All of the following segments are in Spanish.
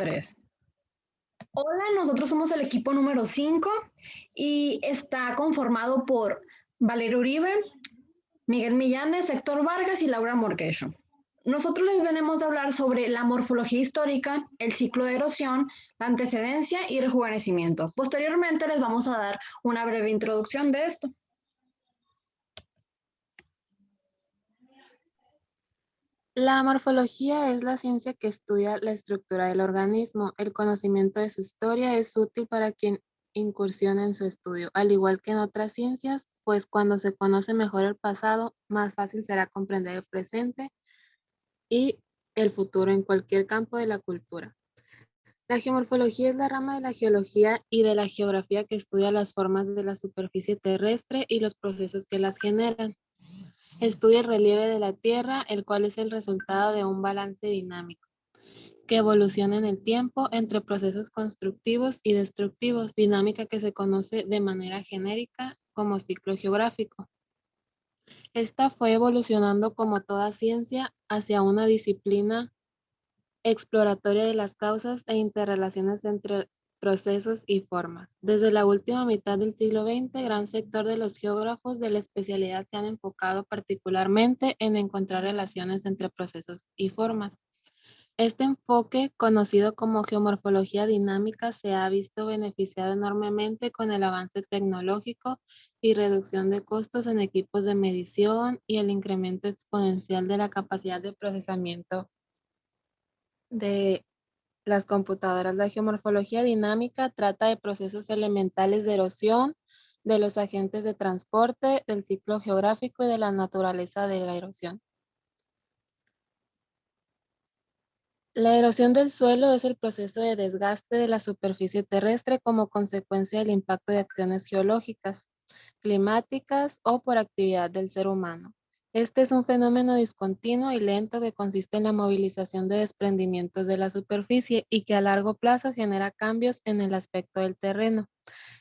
Tres. Hola, nosotros somos el equipo número 5 y está conformado por Valerio Uribe, Miguel Millanes, Héctor Vargas y Laura Morquecho. Nosotros les venimos a hablar sobre la morfología histórica, el ciclo de erosión, la antecedencia y rejuvenecimiento. Posteriormente les vamos a dar una breve introducción de esto. La morfología es la ciencia que estudia la estructura del organismo. El conocimiento de su historia es útil para quien incursiona en su estudio, al igual que en otras ciencias, pues cuando se conoce mejor el pasado, más fácil será comprender el presente y el futuro en cualquier campo de la cultura. La geomorfología es la rama de la geología y de la geografía que estudia las formas de la superficie terrestre y los procesos que las generan. Estudia el relieve de la Tierra, el cual es el resultado de un balance dinámico que evoluciona en el tiempo entre procesos constructivos y destructivos, dinámica que se conoce de manera genérica como ciclo geográfico. Esta fue evolucionando como toda ciencia hacia una disciplina exploratoria de las causas e interrelaciones entre procesos y formas. Desde la última mitad del siglo XX, gran sector de los geógrafos de la especialidad se han enfocado particularmente en encontrar relaciones entre procesos y formas. Este enfoque, conocido como geomorfología dinámica, se ha visto beneficiado enormemente con el avance tecnológico y reducción de costos en equipos de medición y el incremento exponencial de la capacidad de procesamiento de las computadoras. La geomorfología dinámica trata de procesos elementales de erosión, de los agentes de transporte, del ciclo geográfico y de la naturaleza de la erosión. La erosión del suelo es el proceso de desgaste de la superficie terrestre como consecuencia del impacto de acciones geológicas, climáticas o por actividad del ser humano. Este es un fenómeno discontinuo y lento que consiste en la movilización de desprendimientos de la superficie y que a largo plazo genera cambios en el aspecto del terreno.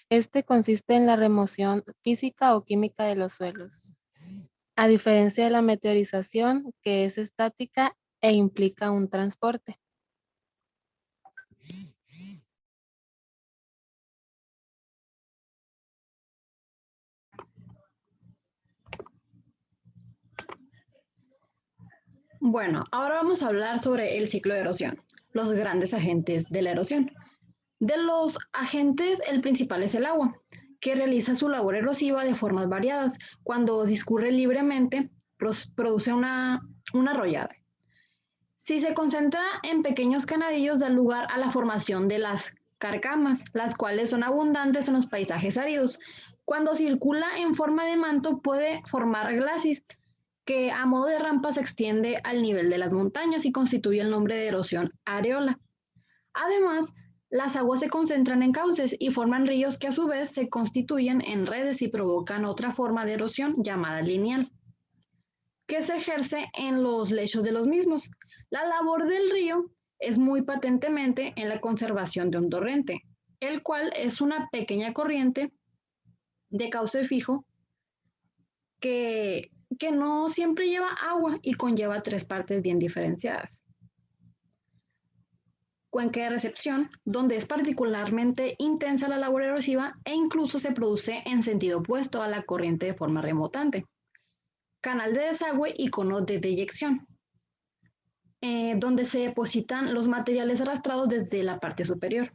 Este consiste en la remoción física o química de los suelos. A diferencia de la meteorización, que es estática e implica un transporte. Bueno, ahora vamos a hablar sobre el ciclo de erosión, los grandes agentes de la erosión. De los agentes, el principal es el agua, que realiza su labor erosiva de formas variadas. Cuando discurre libremente, produce una arrollada. Si se concentra en pequeños canadillos, da lugar a la formación de las carcamas, las cuales son abundantes en los paisajes áridos. Cuando circula en forma de manto, puede formar glacis, que a modo de rampa se extiende al nivel de las montañas y constituye el nombre de erosión areola. Además, las aguas se concentran en cauces y forman ríos que a su vez se constituyen en redes y provocan otra forma de erosión llamada lineal, que se ejerce en los lechos de los mismos. La labor del río es muy patentemente en la conservación de un torrente, el cual es una pequeña corriente de cauce fijo que no siempre lleva agua y conlleva tres partes bien diferenciadas. Cuenca de recepción, donde es particularmente intensa la labor erosiva e incluso se produce en sentido opuesto a la corriente de forma remotante. Canal de desagüe y cono de deyección, donde se depositan los materiales arrastrados desde la parte superior.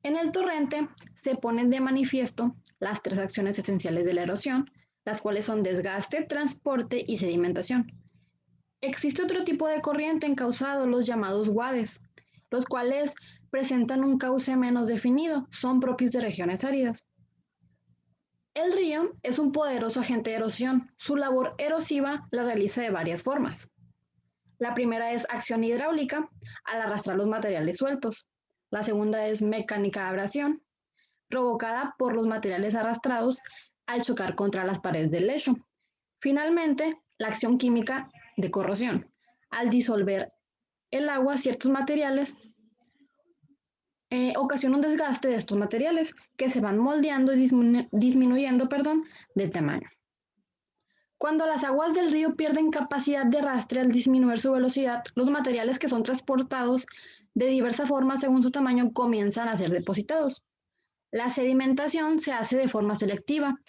En el torrente se ponen de manifiesto las tres acciones esenciales de la erosión, las cuales son desgaste, transporte y sedimentación. Existe otro tipo de corriente encauzado, los llamados wades, los cuales presentan un cauce menos definido, son propios de regiones áridas. El río es un poderoso agente de erosión. Su labor erosiva la realiza de varias formas. La primera es acción hidráulica, al arrastrar los materiales sueltos. La segunda es mecánica de abrasión, provocada por los materiales arrastrados al chocar contra las paredes del lecho. Finalmente, la acción química de corrosión. Al disolver el agua, ciertos materiales ocasiona un desgaste de estos materiales que se van moldeando y disminuyendo de tamaño. Cuando las aguas del río pierden capacidad de arrastre al disminuir su velocidad, los materiales que son transportados de diversas formas según su tamaño comienzan a ser depositados. La sedimentación se hace de forma selectiva,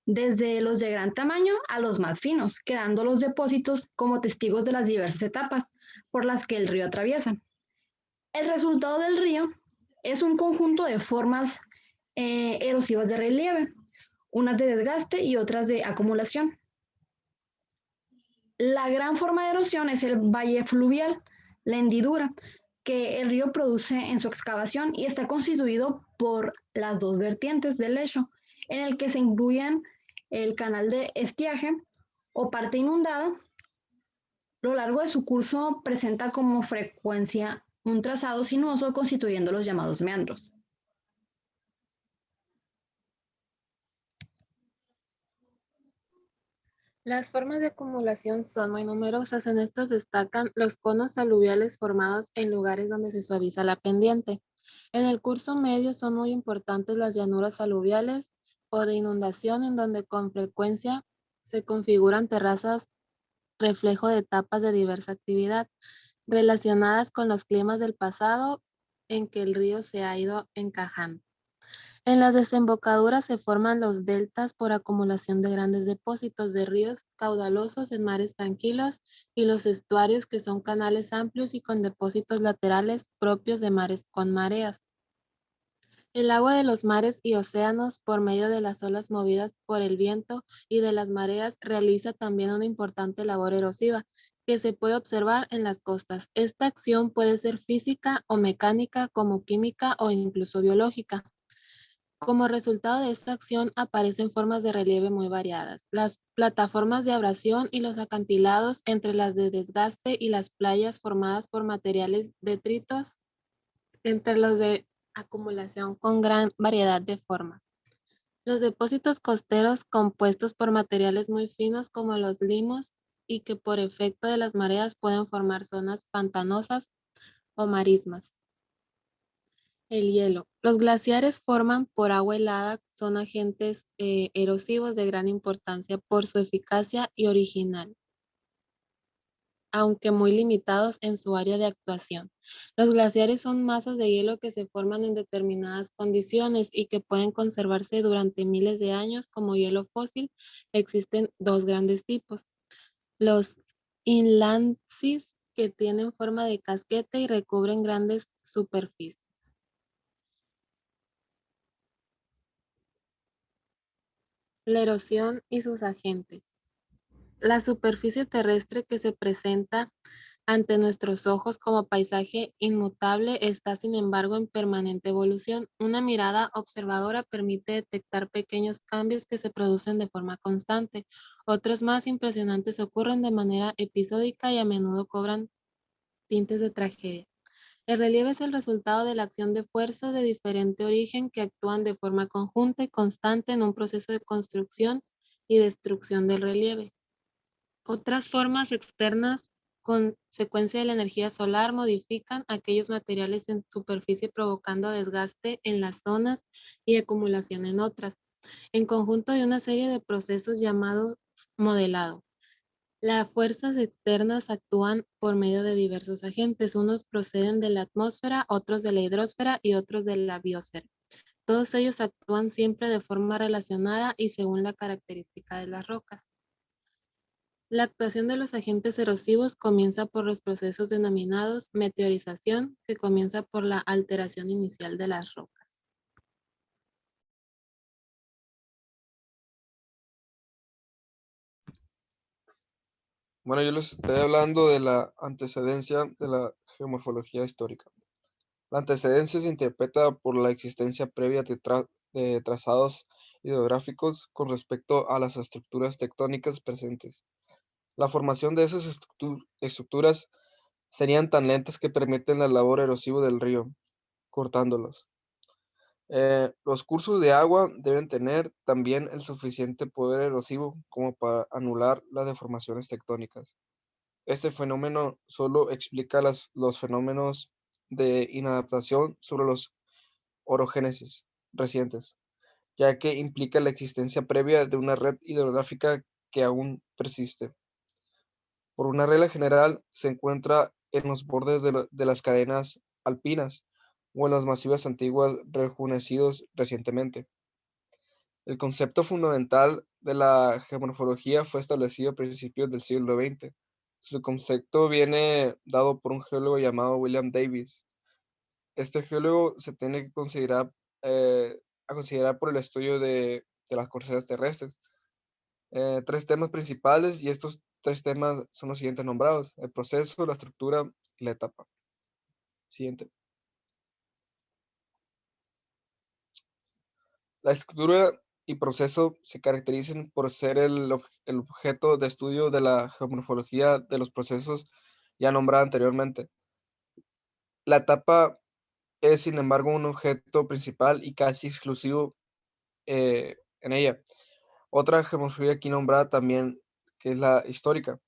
desde los de gran tamaño a los más finos, quedando los depósitos como testigos de las diversas etapas por las que el río atraviesa. El resultado del río es un conjunto de formas erosivas de relieve, unas de desgaste y otras de acumulación. La gran forma de erosión es el valle fluvial, la hendidura, que el río produce en su excavación y está constituido por las dos vertientes del lecho, en el que se incluyen el canal de estiaje o parte inundada. Lo largo de su curso presenta como frecuencia un trazado sinuoso constituyendo los llamados meandros. Las formas de acumulación son muy numerosas. En estas destacan los conos aluviales formados en lugares donde se suaviza la pendiente. En el curso medio son muy importantes las llanuras aluviales o de inundación, en donde con frecuencia se configuran terrazas reflejo de etapas de diversa actividad relacionadas con los climas del pasado en que el río se ha ido encajando. En las desembocaduras se forman los deltas por acumulación de grandes depósitos de ríos caudalosos en mares tranquilos y los estuarios, que son canales amplios y con depósitos laterales propios de mares con mareas. El agua de los mares y océanos, por medio de las olas movidas por el viento y de las mareas, realiza también una importante labor erosiva que se puede observar en las costas. Esta acción puede ser física o mecánica, como química o incluso biológica. Como resultado de esta acción aparecen formas de relieve muy variadas. Las plataformas de abrasión y los acantilados entre las de desgaste y las playas formadas por materiales detritos entre los de acumulación con gran variedad de formas. Los depósitos costeros compuestos por materiales muy finos como los limos y que por efecto de las mareas pueden formar zonas pantanosas o marismas. El hielo. Los glaciares forman por agua helada, son agentes erosivos de gran importancia por su eficacia y original, aunque muy limitados en su área de actuación. Los glaciares son masas de hielo que se forman en determinadas condiciones y que pueden conservarse durante miles de años como hielo fósil. Existen dos grandes tipos: los inlandsis, que tienen forma de casquete y recubren grandes superficies. La erosión y sus agentes. La superficie terrestre que se presenta ante nuestros ojos como paisaje inmutable está, sin embargo, en permanente evolución. Una mirada observadora permite detectar pequeños cambios que se producen de forma constante. Otros más impresionantes ocurren de manera episódica y a menudo cobran tintes de tragedia. El relieve es el resultado de la acción de fuerzas de diferente origen que actúan de forma conjunta y constante en un proceso de construcción y destrucción del relieve. Otras formas externas, consecuencia de la energía solar, modifican aquellos materiales en superficie, provocando desgaste en las zonas y acumulación en otras, en conjunto de una serie de procesos llamados modelado. Las fuerzas externas actúan por medio de diversos agentes. Unos proceden de la atmósfera, otros de la hidrosfera y otros de la biosfera. Todos ellos actúan siempre de forma relacionada y según la característica de las rocas. La actuación de los agentes erosivos comienza por los procesos denominados meteorización, que comienza por la alteración inicial de las rocas. Bueno, yo les estoy hablando de la antecedencia de la geomorfología histórica. La antecedencia se interpreta por la existencia previa de trazados hidrográficos con respecto a las estructuras tectónicas presentes. La formación de esas estructuras serían tan lentas que permiten la labor erosiva del río, cortándolos. Los cursos de agua deben tener también el suficiente poder erosivo como para anular las deformaciones tectónicas. Este fenómeno solo explica los fenómenos de inadaptación sobre los orogénesis recientes, ya que implica la existencia previa de una red hidrográfica que aún persiste. Por una regla general, se encuentra en los bordes de las cadenas alpinas o en las masivas antiguas rejuvenecidos recientemente. El concepto fundamental de la geomorfología fue establecido a principios del siglo XX. Su concepto viene dado por un geólogo llamado William Davis. Este geólogo se tiene que considerar, a considerar por el estudio de las cortezas terrestres. Tres temas principales, y estos tres temas son los siguientes nombrados: el proceso, la estructura y la etapa. Siguiente. La estructura y proceso se caracterizan por ser el objeto de estudio de la geomorfología de los procesos ya nombrada anteriormente. La etapa es, sin embargo, un objeto principal y casi exclusivo en ella. Otra geomorfología aquí nombrada también, que es la histórica.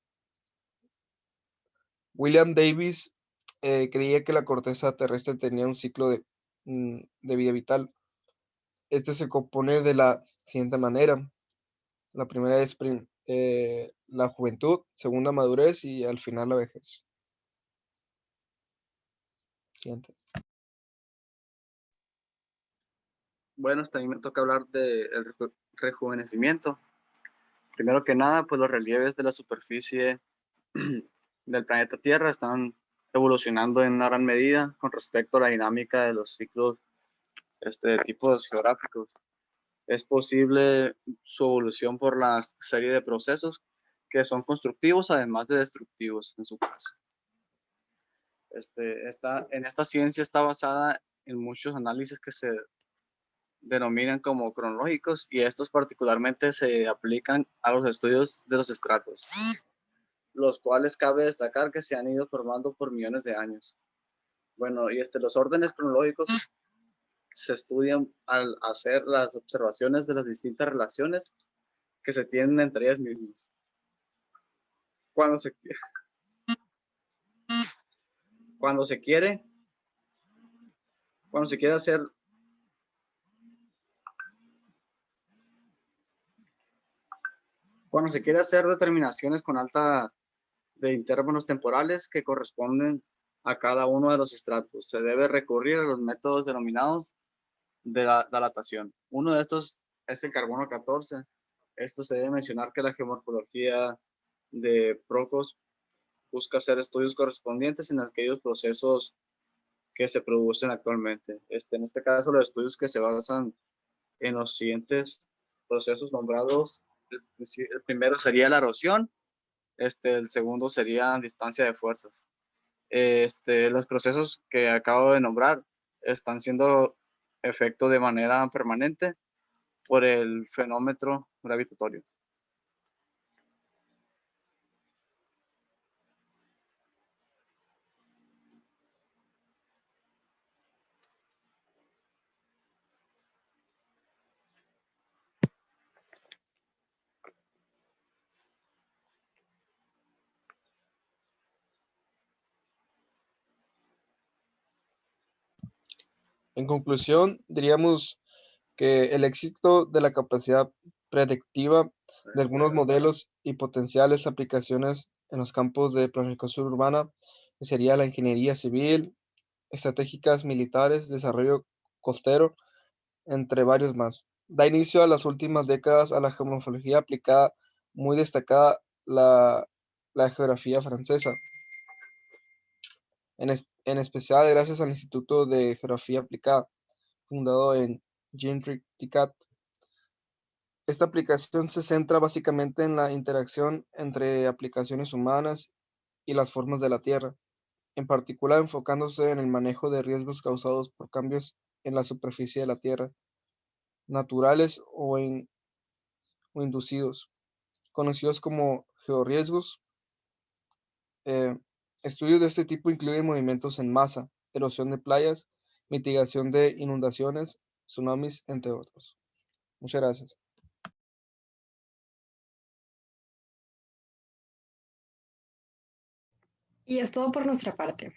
William Davis creía que la corteza terrestre tenía un ciclo de vida vital. Este se compone de la siguiente manera. La primera es la juventud, segunda madurez y al final la vejez. Siguiente. Bueno, hasta a mí me toca hablar del rejuvenecimiento. Primero que nada, pues los relieves de la superficie del planeta Tierra están evolucionando en una gran medida con respecto a la dinámica de los ciclos de tipos geográficos. Es posible su evolución por la serie de procesos que son constructivos además de destructivos en su caso. En esta ciencia está basada en muchos análisis que se denominan como cronológicos, y estos particularmente se aplican a los estudios de los estratos, los cuales cabe destacar que se han ido formando por millones de años. Bueno, y los órdenes cronológicos se estudian al hacer las observaciones de las distintas relaciones que se tienen entre ellas mismas. Cuando se quiere hacer determinaciones con alta de intervalos temporales que corresponden a cada uno de los estratos, se debe recurrir a los métodos denominados de la datación. Uno de estos es el carbono 14. Esto se debe mencionar que la geomorfología de Procos busca hacer estudios correspondientes en aquellos procesos que se producen actualmente. En este caso, los estudios que se basan en los siguientes procesos nombrados: el primero sería la erosión, el segundo sería distancia de fuerzas. Los procesos que acabo de nombrar están siendo efecto de manera permanente por el fenómeno gravitatorio. En conclusión, diríamos que el éxito de la capacidad predictiva de algunos modelos y potenciales aplicaciones en los campos de planificación urbana, que sería la ingeniería civil, estratégicas militares, desarrollo costero, entre varios más. Da inicio a las últimas décadas a la geomorfología aplicada, muy destacada la geografía francesa, en especial gracias al Instituto de Geografía Aplicada, fundado en Gentric-Ticat. Esta aplicación se centra básicamente en la interacción entre aplicaciones humanas y las formas de la Tierra, en particular enfocándose en el manejo de riesgos causados por cambios en la superficie de la Tierra, naturales o inducidos, conocidos como georriesgos. Eh, Estudios de este tipo incluyen movimientos en masa, erosión de playas, mitigación de inundaciones, tsunamis, entre otros. Muchas gracias. Y es todo por nuestra parte.